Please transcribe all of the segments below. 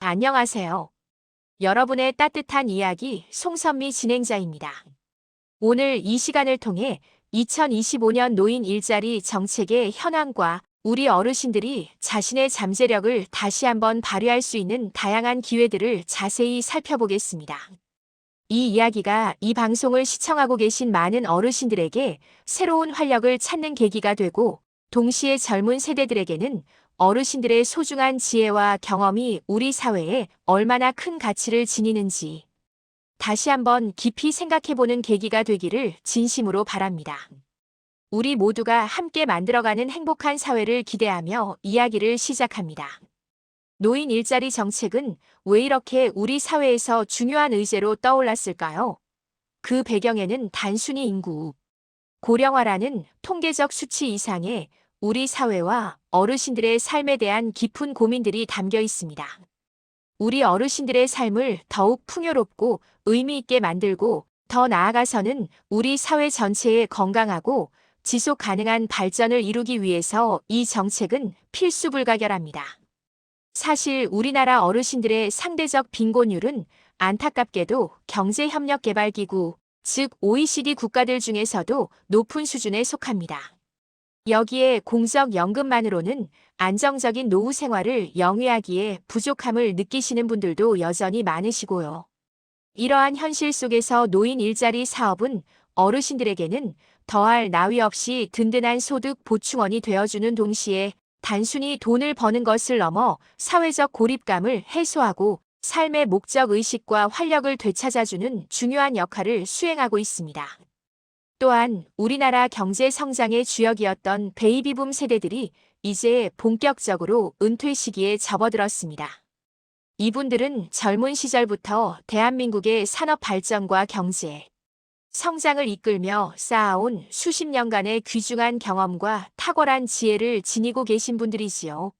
안녕하세요. 여러분의 따뜻한 이야기 송선미 진행자입니다. 오늘 이 시간을 통해 2025년 노인 일자리 정책의 현황과 우리 어르신들이 자신의 잠재력을 다시 한번 발휘할 수 있는 다양한 기회들을 자세히 살펴보겠습니다. 이 이야기가 이 방송을 시청하고 계신 많은 어르신들에게 새로운 활력을 찾는 계기가 되고, 동시에 젊은 세대들에게는 어르신들의 소중한 지혜와 경험이 우리 사회에 얼마나 큰 가치를 지니는지 다시 한번 깊이 생각해보는 계기가 되기를 진심으로 바랍니다. 우리 모두가 함께 만들어가는 행복한 사회를 기대하며 이야기를 시작합니다. 노인 일자리 정책은 왜 이렇게 우리 사회에서 중요한 의제로 떠올랐을까요? 그 배경에는 단순히 인구 고령화라는 통계적 수치 이상의 우리 사회와 어르신들의 삶에 대한 깊은 고민들이 담겨 있습니다. 우리 어르신들의 삶을 더욱 풍요롭고 의미 있게 만들고, 더 나아가서는 우리 사회 전체의 건강하고 지속 가능한 발전을 이루기 위해서 이 정책은 필수 불가결합니다. 사실 우리나라 어르신들의 상대적 빈곤율은 안타깝게도 경제협력개발기구, 즉 OECD 국가들 중에서도 높은 수준에 속합니다. 여기에 공적연금만으로는 안정적인 노후 생활을 영위하기에 부족함을 느끼시는 분들도 여전히 많으시고요. 이러한 현실 속에서 노인 일자리 사업은 어르신들에게는 더할 나위 없이 든든한 소득 보충원이 되어주는 동시에, 단순히 돈을 버는 것을 넘어 사회적 고립감을 해소하고 삶의 목적 의식과 활력을 되찾아주는 중요한 역할을 수행하고 있습니다. 또한 우리나라 경제 성장의 주역이었던 베이비붐 세대들이 이제 본격적으로 은퇴 시기에 접어들었습니다. 이분들은 젊은 시절부터 대한민국의 산업 발전과 경제 성장을 이끌며 쌓아온 수십 년간의 귀중한 경험과 탁월한 지혜를 지니고 계신 분들이지요.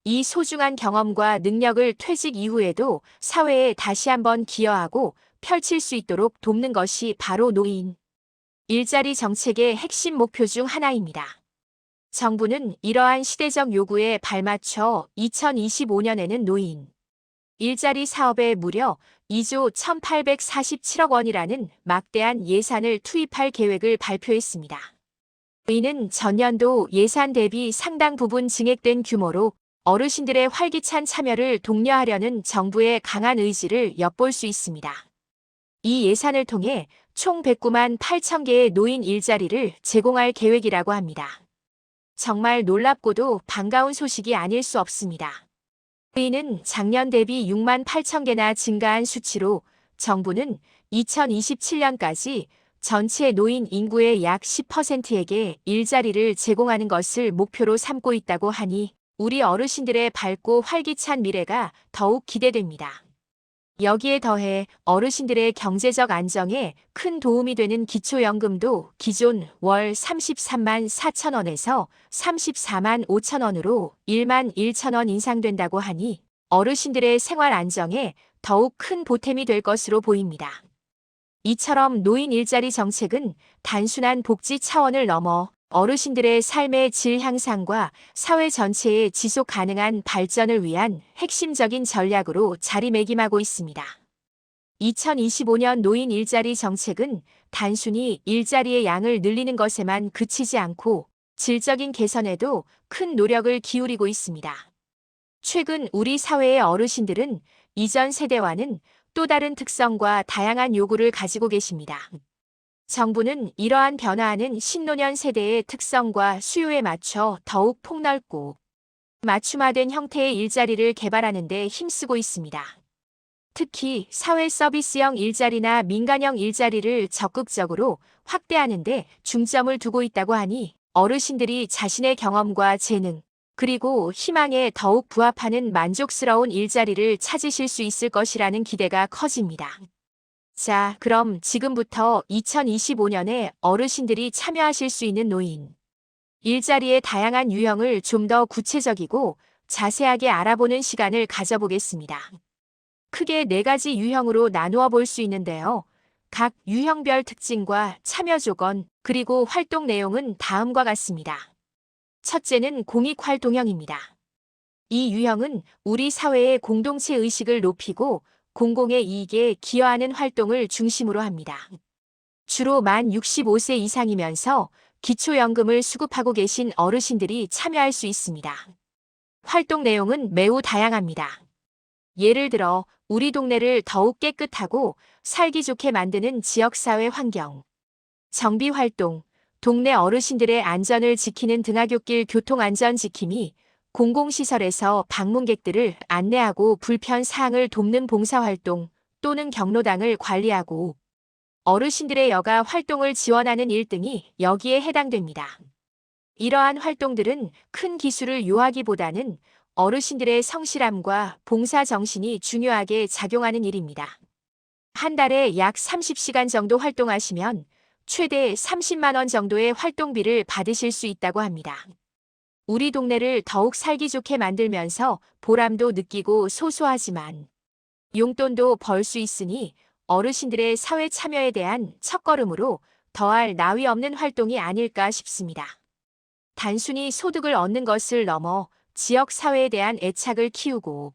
이 소중한 경험과 능력을 퇴직 이후에도 사회에 다시 한번 기여하고 펼칠 수 있도록 돕는 것이 바로 노인 일자리 정책의 핵심 목표 중 하나입니다. 정부는 이러한 시대적 요구에 발맞춰 2025년에는 노인 일자리 사업에 무려 2조 1,847억 원이라는 막대한 예산을 투입할 계획을 발표했습니다. 이는 전년도 예산 대비 상당 부분 증액된 규모로 어르신들의 활기찬 참여를 독려하려는 정부의 강한 의지를 엿볼 수 있습니다. 이 예산을 통해 총 109만 8천 개의 노인 일자리를 제공할 계획이라고 합니다. 정말 놀랍고도 반가운 소식이 아닐 수 없습니다. 이는 작년 대비 6만 8천 개나 증가한 수치로, 정부는 2027년까지 전체 노인 인구의 약 10%에게 일자리를 제공하는 것을 목표로 삼고 있다고 하니 우리 어르신들의 밝고 활기찬 미래가 더욱 기대됩니다. 여기에 더해 어르신들의 경제적 안정에 큰 도움이 되는 기초연금도 기존 월 33만 4천 원에서 34만 5천 원으로 1만 1천 원 인상된다고 하니 어르신들의 생활 안정에 더욱 큰 보탬이 될 것으로 보입니다. 이처럼 노인 일자리 정책은 단순한 복지 차원을 넘어 어르신들의 삶의 질 향상과 사회 전체의 지속 가능한 발전을 위한 핵심적인 전략으로 자리매김하고 있습니다. 2025년 노인 일자리 정책은 단순히 일자리의 양을 늘리는 것에만 그치지 않고 질적인 개선에도 큰 노력을 기울이고 있습니다. 최근 우리 사회의 어르신들은 이전 세대와는 또 다른 특성과 다양한 요구를 가지고 계십니다. 정부는 이러한 변화하는 신노년 세대의 특성과 수요에 맞춰 더욱 폭넓고 맞춤화된 형태의 일자리를 개발하는 데 힘쓰고 있습니다. 특히 사회 서비스형 일자리나 민간형 일자리를 적극적으로 확대하는 데 중점을 두고 있다고 하니 어르신들이 자신의 경험과 재능, 그리고 희망에 더욱 부합하는 만족스러운 일자리를 찾으실 수 있을 것이라는 기대가 커집니다. 자, 그럼 지금부터 2025년에 어르신들이 참여하실 수 있는 노인 일자리의 다양한 유형을 좀 더 구체적이고 자세하게 알아보는 시간을 가져보겠습니다. 크게 4가지 유형으로 나누어 볼 수 있는데요. 각 유형별 특징과 참여 조건, 그리고 활동 내용은 다음과 같습니다. 첫째는 공익활동형입니다. 이 유형은 우리 사회의 공동체 의식을 높이고 공공의 이익에 기여하는 활동을 중심으로 합니다. 주로 만 65세 이상이면서 기초연금을 수급하고 계신 어르신들이 참여할 수 있습니다. 활동 내용은 매우 다양합니다. 예를 들어 우리 동네를 더욱 깨끗하고 살기 좋게 만드는 지역사회 환경, 정비 활동, 동네 어르신들의 안전을 지키는 등하굣길 교통안전 지킴이, 공공시설에서 방문객들을 안내하고 불편 사항을 돕는 봉사활동 또는 경로당을 관리하고 어르신들의 여가 활동을 지원하는 일 등이 여기에 해당됩니다. 이러한 활동들은 큰 기술을 요하기보다는 어르신들의 성실함과 봉사 정신이 중요하게 작용하는 일입니다. 한 달에 약 30시간 정도 활동하시면 최대 30만 원 정도의 활동비를 받으실 수 있다고 합니다. 우리 동네를 더욱 살기 좋게 만들면서 보람도 느끼고 소소하지만 용돈도 벌 수 있으니 어르신들의 사회 참여에 대한 첫걸음으로 더할 나위 없는 활동이 아닐까 싶습니다. 단순히 소득을 얻는 것을 넘어 지역 사회에 대한 애착을 키우고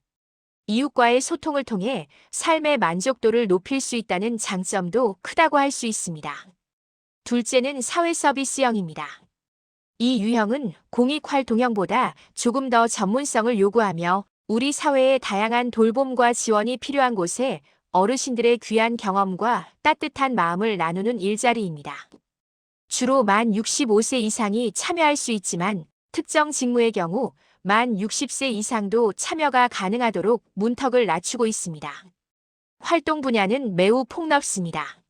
이웃과의 소통을 통해 삶의 만족도를 높일 수 있다는 장점도 크다고 할 수 있습니다. 둘째는 사회 서비스형입니다. 이 유형은 공익활동형보다 조금 더 전문성을 요구하며 우리 사회의 다양한 돌봄과 지원이 필요한 곳에 어르신들의 귀한 경험과 따뜻한 마음을 나누는 일자리입니다. 주로 만 65세 이상이 참여할 수 있지만 특정 직무의 경우 만 60세 이상도 참여가 가능하도록 문턱을 낮추고 있습니다. 활동 분야는 매우 폭넓습니다.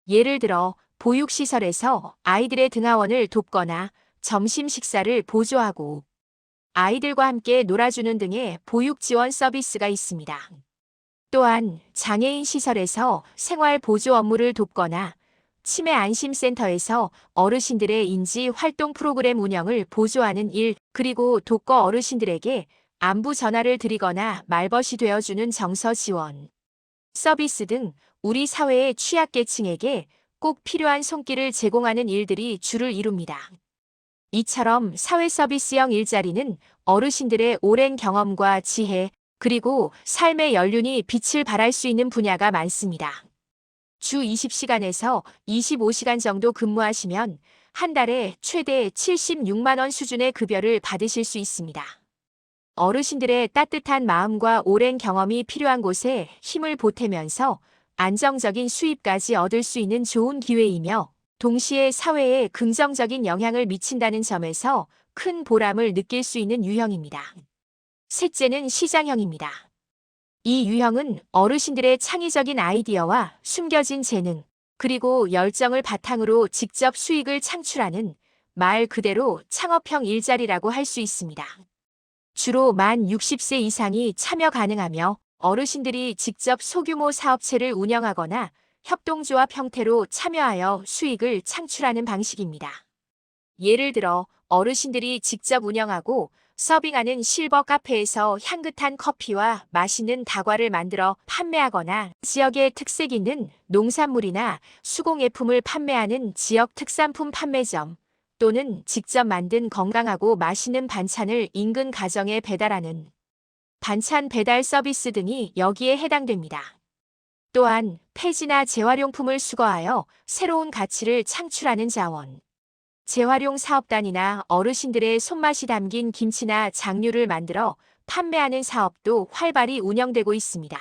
예를 들어 보육시설에서 아이들의 등하원을 돕거나 점심 식사를 보조하고 아이들과 함께 놀아주는 등의 보육 지원 서비스가 있습니다. 또한 장애인 시설에서 생활 보조 업무를 돕거나 치매 안심센터에서 어르신들의 인지 활동 프로그램 운영을 보조하는 일, 그리고 독거 어르신들에게 안부 전화를 드리거나 말벗이 되어주는 정서 지원 서비스 등 우리 사회의 취약계층에게 꼭 필요한 손길을 제공하는 일들이 주를 이룹니다. 이처럼 사회 서비스형 일자리는 어르신들의 오랜 경험과 지혜, 그리고 삶의 연륜이 빛을 발할 수 있는 분야가 많습니다. 주 20시간에서 25시간 정도 근무하시면 한 달에 최대 76만 원 수준의 급여를 받으실 수 있습니다. 어르신들의 따뜻한 마음과 오랜 경험이 필요한 곳에 힘을 보태면서 안정적인 수입까지 얻을 수 있는 좋은 기회이며 동시에 사회에 긍정적인 영향을 미친다는 점에서 큰 보람을 느낄 수 있는 유형입니다. 셋째는 시장형입니다. 이 유형은 어르신들의 창의적인 아이디어와 숨겨진 재능, 그리고 열정을 바탕으로 직접 수익을 창출하는 말 그대로 창업형 일자리라고 할 수 있습니다. 주로 만 60세 이상이 참여 가능하며 어르신들이 직접 소규모 사업체를 운영하거나 협동조합 형태로 참여하여 수익을 창출하는 방식입니다. 예를 들어 어르신들이 직접 운영하고 서빙하는 실버 카페에서 향긋한 커피와 맛있는 다과를 만들어 판매하거나 지역의 특색 있는 농산물이나 수공예품을 판매하는 지역 특산품 판매점 또는 직접 만든 건강하고 맛있는 반찬을 인근 가정에 배달하는 반찬 배달 서비스 등이 여기에 해당됩니다. 또한 폐지나 재활용품을 수거하여 새로운 가치를 창출하는 자원, 재활용 사업단이나 어르신들의 손맛이 담긴 김치나 장류를 만들어 판매하는 사업도 활발히 운영되고 있습니다.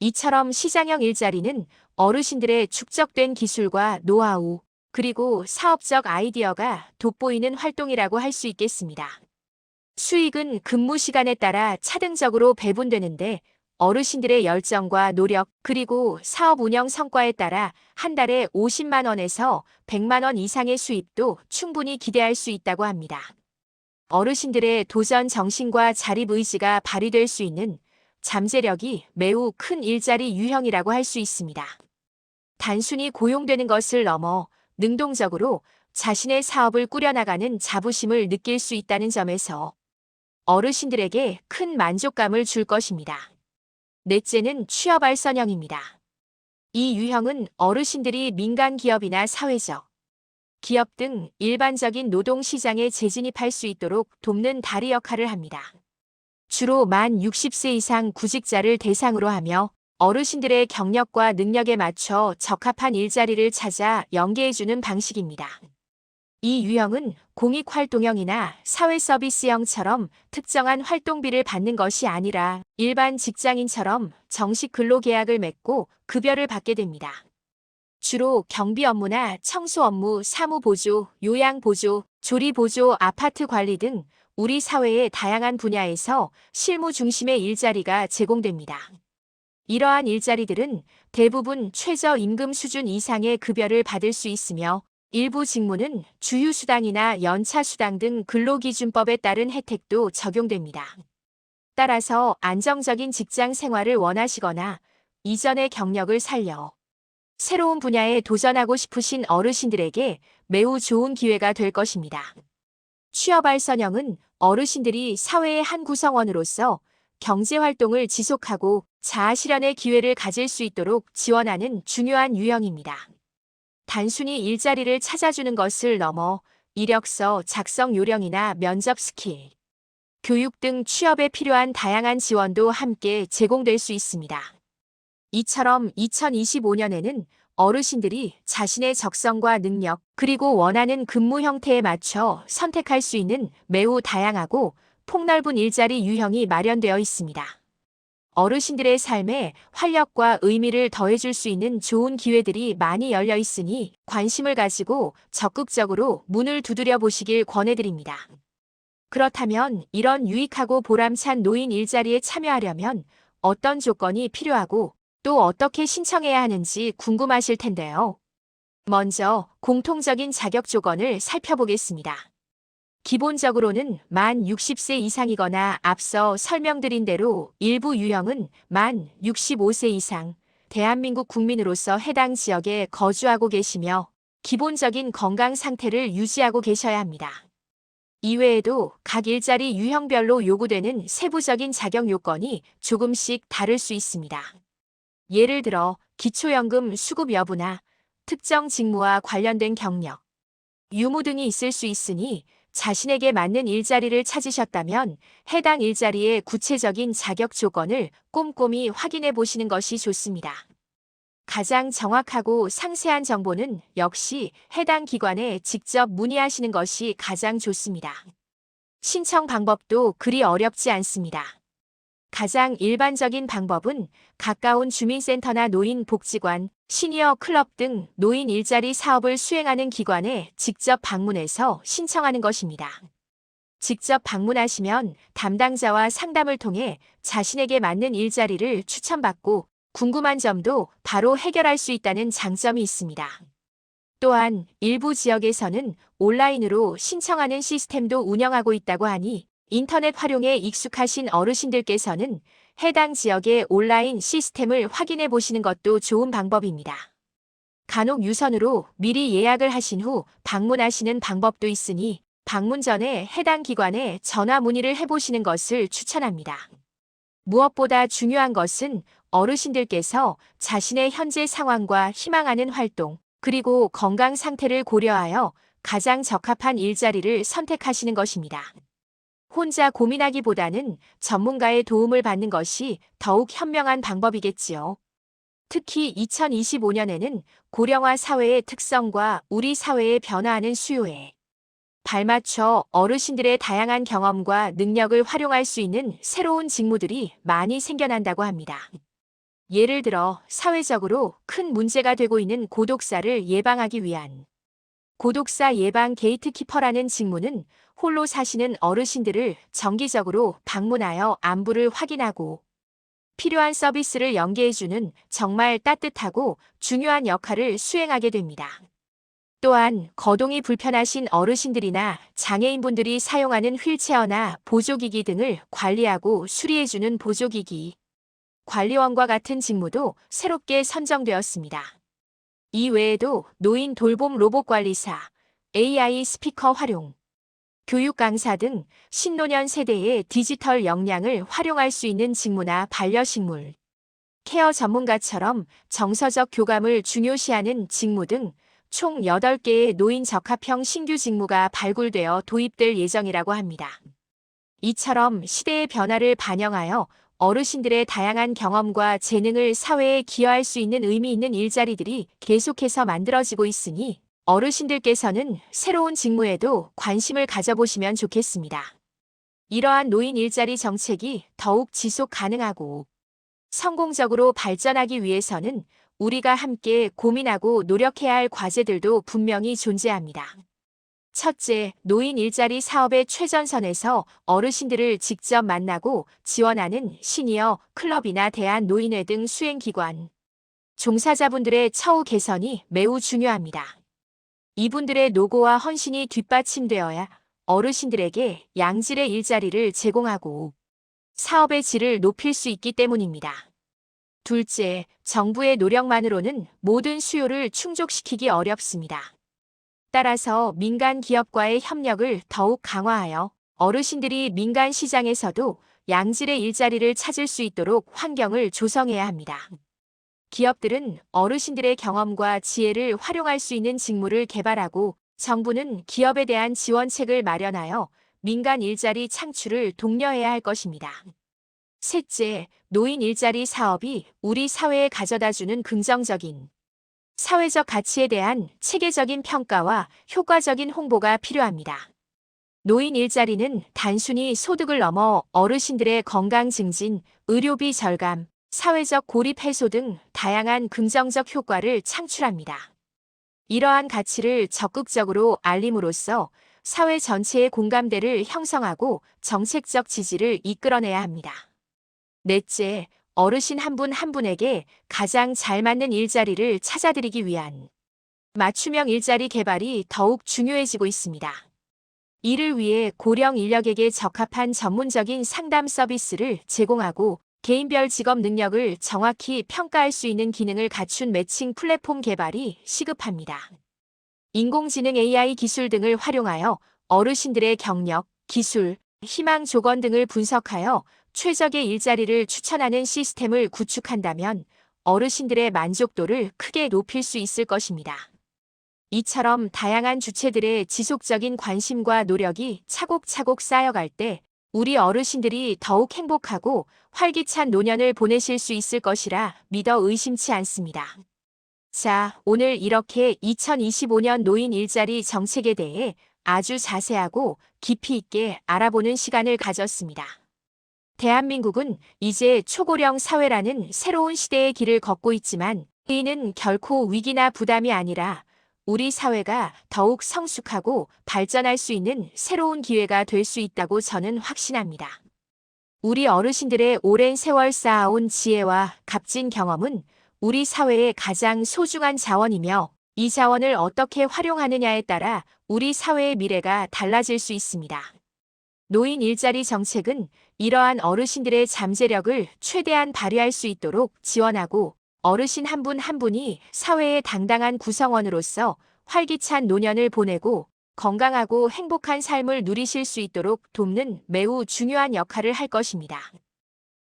이처럼 시장형 일자리는 어르신들의 축적된 기술과 노하우, 그리고 사업적 아이디어가 돋보이는 활동이라고 할 수 있겠습니다. 수익은 근무 시간에 따라 차등적으로 배분되는데 어르신들의 열정과 노력, 그리고 사업 운영 성과에 따라 한 달에 50만 원에서 100만 원 이상의 수입도 충분히 기대할 수 있다고 합니다. 어르신들의 도전 정신과 자립 의지가 발휘될 수 있는 잠재력이 매우 큰 일자리 유형이라고 할 수 있습니다. 단순히 고용되는 것을 넘어 능동적으로 자신의 사업을 꾸려나가는 자부심을 느낄 수 있다는 점에서 어르신들에게 큰 만족감을 줄 것입니다. 넷째는 취업알선형입니다. 이 유형은 어르신들이 민간 기업이나 사회적 기업 등 일반적인 노동시장에 재진입할 수 있도록 돕는 다리 역할을 합니다. 주로 만 60세 이상 구직자를 대상으로 하며 어르신들의 경력과 능력에 맞춰 적합한 일자리를 찾아 연계해주는 방식입니다. 이 유형은 공익활동형이나 사회서비스형처럼 특정한 활동비를 받는 것이 아니라 일반 직장인처럼 정식 근로계약을 맺고 급여를 받게 됩니다. 주로 경비 업무나 청소 업무, 사무보조, 요양보조, 조리보조, 아파트 관리 등 우리 사회의 다양한 분야에서 실무 중심의 일자리가 제공됩니다. 이러한 일자리들은 대부분 최저임금 수준 이상의 급여를 받을 수 있으며 일부 직무는 주휴수당이나 연차수당 등 근로기준법에 따른 혜택도 적용됩니다. 따라서 안정적인 직장 생활을 원하시거나 이전의 경력을 살려 새로운 분야에 도전하고 싶으신 어르신들에게 매우 좋은 기회가 될 것입니다. 취업알선형은 어르신들이 사회의 한 구성원으로서 경제활동을 지속하고 자아실현의 기회를 가질 수 있도록 지원하는 중요한 유형입니다. 단순히 일자리를 찾아주는 것을 넘어 이력서 작성 요령이나 면접 스킬, 교육 등 취업에 필요한 다양한 지원도 함께 제공될 수 있습니다. 이처럼 2025년에는 어르신들이 자신의 적성과 능력, 그리고 원하는 근무 형태에 맞춰 선택할 수 있는 매우 다양하고 폭넓은 일자리 유형이 마련되어 있습니다. 어르신들의 삶에 활력과 의미를 더해줄 수 있는 좋은 기회들이 많이 열려 있으니 관심을 가지고 적극적으로 문을 두드려 보시길 권해드립니다. 그렇다면 이런 유익하고 보람찬 노인 일자리에 참여하려면 어떤 조건이 필요하고 또 어떻게 신청해야 하는지 궁금하실 텐데요. 먼저 공통적인 자격 조건을 살펴보겠습니다. 기본적으로는 만 60세 이상이거나 앞서 설명드린 대로 일부 유형은 만 65세 이상, 대한민국 국민으로서 해당 지역에 거주하고 계시며 기본적인 건강 상태를 유지하고 계셔야 합니다. 이외에도 각 일자리 유형별로 요구되는 세부적인 자격 요건이 조금씩 다를 수 있습니다. 예를 들어 기초연금 수급 여부나 특정 직무와 관련된 경력, 유무 등이 있을 수 있으니 자신에게 맞는 일자리를 찾으셨다면 해당 일자리의 구체적인 자격 조건을 꼼꼼히 확인해 보시는 것이 좋습니다. 가장 정확하고 상세한 정보는 역시 해당 기관에 직접 문의하시는 것이 가장 좋습니다. 신청 방법도 그리 어렵지 않습니다. 가장 일반적인 방법은 가까운 주민센터나 노인복지관, 시니어 클럽 등 노인 일자리 사업을 수행하는 기관에 직접 방문해서 신청하는 것입니다. 직접 방문하시면 담당자와 상담을 통해 자신에게 맞는 일자리를 추천받고 궁금한 점도 바로 해결할 수 있다는 장점이 있습니다. 또한 일부 지역에서는 온라인으로 신청하는 시스템도 운영하고 있다고 하니 인터넷 활용에 익숙하신 어르신들께서는 해당 지역의 온라인 시스템을 확인해 보시는 것도 좋은 방법입니다. 간혹 유선으로 미리 예약을 하신 후 방문하시는 방법도 있으니 방문 전에 해당 기관에 전화 문의를 해보시는 것을 추천합니다. 무엇보다 중요한 것은 어르신들께서 자신의 현재 상황과 희망하는 활동, 그리고 건강 상태를 고려하여 가장 적합한 일자리를 선택하시는 것입니다. 혼자 고민하기보다는 전문가의 도움을 받는 것이 더욱 현명한 방법이겠지요. 특히 2025년에는 고령화 사회의 특성과 우리 사회의 변화하는 수요에 발맞춰 어르신들의 다양한 경험과 능력을 활용할 수 있는 새로운 직무들이 많이 생겨난다고 합니다. 예를 들어 사회적으로 큰 문제가 되고 있는 고독사를 예방하기 위한 고독사 예방 게이트키퍼라는 직무는 홀로 사시는 어르신들을 정기적으로 방문하여 안부를 확인하고 필요한 서비스를 연계해주는 정말 따뜻하고 중요한 역할을 수행하게 됩니다. 또한 거동이 불편하신 어르신들이나 장애인분들이 사용하는 휠체어나 보조기기 등을 관리하고 수리해주는 보조기기 관리원과 같은 직무도 새롭게 선정되었습니다. 이 외에도 노인 돌봄 로봇 관리사, AI 스피커 활용, 교육 강사 등 신노년 세대의 디지털 역량을 활용할 수 있는 직무나 반려식물, 케어 전문가처럼 정서적 교감을 중요시하는 직무 등 총 8개의 노인 적합형 신규 직무가 발굴되어 도입될 예정이라고 합니다. 이처럼 시대의 변화를 반영하여 어르신들의 다양한 경험과 재능을 사회에 기여할 수 있는 의미 있는 일자리들이 계속해서 만들어지고 있으니 어르신들께서는 새로운 직무에도 관심을 가져보시면 좋겠습니다. 이러한 노인 일자리 정책이 더욱 지속 가능하고 성공적으로 발전하기 위해서는 우리가 함께 고민하고 노력해야 할 과제들도 분명히 존재합니다. 첫째, 노인 일자리 사업의 최전선에서 어르신들을 직접 만나고 지원하는 시니어 클럽이나 대한노인회 등 수행기관, 종사자분들의 처우 개선이 매우 중요합니다. 이분들의 노고와 헌신이 뒷받침되어야 어르신들에게 양질의 일자리를 제공하고 사업의 질을 높일 수 있기 때문입니다. 둘째, 정부의 노력만으로는 모든 수요를 충족시키기 어렵습니다. 따라서 민간 기업과의 협력을 더욱 강화하여 어르신들이 민간 시장에서도 양질의 일자리를 찾을 수 있도록 환경을 조성해야 합니다. 기업들은 어르신들의 경험과 지혜를 활용할 수 있는 직무를 개발하고 정부는 기업에 대한 지원책을 마련하여 민간 일자리 창출을 독려해야 할 것입니다. 셋째, 노인 일자리 사업이 우리 사회에 가져다주는 긍정적인 사회적 가치에 대한 체계적인 평가와 효과적인 홍보가 필요합니다. 노인 일자리는 단순히 소득을 넘어 어르신들의 건강 증진, 의료비 절감, 사회적 고립 해소 등 다양한 긍정적 효과를 창출합니다. 이러한 가치를 적극적으로 알림으로써 사회 전체의 공감대를 형성하고 정책적 지지를 이끌어내야 합니다. 넷째, 어르신 한 분 한 분에게 가장 잘 맞는 일자리를 찾아드리기 위한 맞춤형 일자리 개발이 더욱 중요해지고 있습니다. 이를 위해 고령 인력에게 적합한 전문적인 상담 서비스를 제공하고 개인별 직업 능력을 정확히 평가할 수 있는 기능을 갖춘 매칭 플랫폼 개발이 시급합니다. 인공지능 AI 기술 등을 활용하여 어르신들의 경력, 기술, 희망 조건 등을 분석하여 최적의 일자리를 추천하는 시스템을 구축한다면 어르신들의 만족도를 크게 높일 수 있을 것입니다. 이처럼 다양한 주체들의 지속적인 관심과 노력이 차곡차곡 쌓여갈 때 우리 어르신들이 더욱 행복하고 활기찬 노년을 보내실 수 있을 것이라 믿어 의심치 않습니다. 자, 오늘 이렇게 2025년 노인 일자리 정책에 대해 아주 자세하고 깊이 있게 알아보는 시간을 가졌습니다. 대한민국은 이제 초고령 사회라는 새로운 시대의 길을 걷고 있지만 이는 결코 위기나 부담이 아니라 우리 사회가 더욱 성숙하고 발전할 수 있는 새로운 기회가 될 수 있다고 저는 확신합니다. 우리 어르신들의 오랜 세월 쌓아온 지혜와 값진 경험은 우리 사회의 가장 소중한 자원이며 이 자원을 어떻게 활용하느냐에 따라 우리 사회의 미래가 달라질 수 있습니다. 노인 일자리 정책은 이러한 어르신들의 잠재력을 최대한 발휘할 수 있도록 지원하고 어르신 한 분 한 분이 사회의 당당한 구성원으로서 활기찬 노년을 보내고 건강하고 행복한 삶을 누리실 수 있도록 돕는 매우 중요한 역할을 할 것입니다.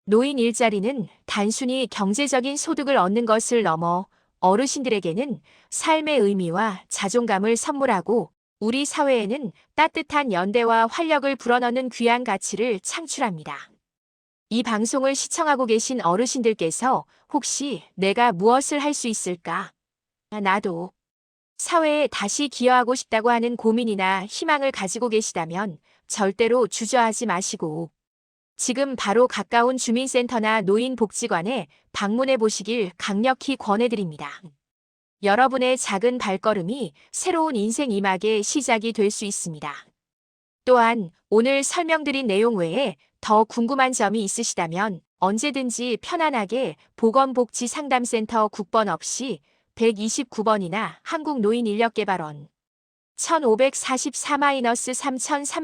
노인 일자리는 단순히 경제적인 소득을 얻는 것을 넘어 어르신들에게는 삶의 의미와 자존감을 선물하고 우리 사회에는 따뜻한 연대와 활력을 불어넣는 귀한 가치를 창출합니다. 이 방송을 시청하고 계신 어르신들께서 혹시 내가 무엇을 할 수 있을까? 나도 사회에 다시 기여하고 싶다고 하는 고민이나 희망을 가지고 계시다면 절대로 주저하지 마시고 지금 바로 가까운 주민센터나 노인복지관에 방문해 보시길 강력히 권해드립니다. 여러분의 작은 발걸음이 새로운 인생 이막의 시작이 될 수 있습니다. 또한 오늘 설명드린 내용 외에 더 궁금한 점이 있으시다면 언제든지 편안하게 보건복지상담센터 국번 없이 129번이나 한국노인인력개발원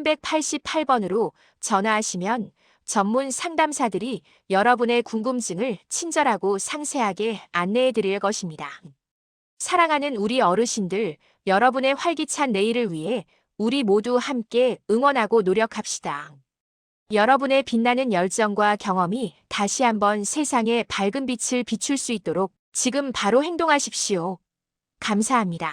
1544-3388번으로 전화하시면 전문 상담사들이 여러분의 궁금증을 친절하고 상세하게 안내해 드릴 것입니다. 사랑하는 우리 어르신들, 여러분의 활기찬 내일을 위해 우리 모두 함께 응원하고 노력합시다. 여러분의 빛나는 열정과 경험이 다시 한번 세상에 밝은 빛을 비출 수 있도록 지금 바로 행동하십시오. 감사합니다.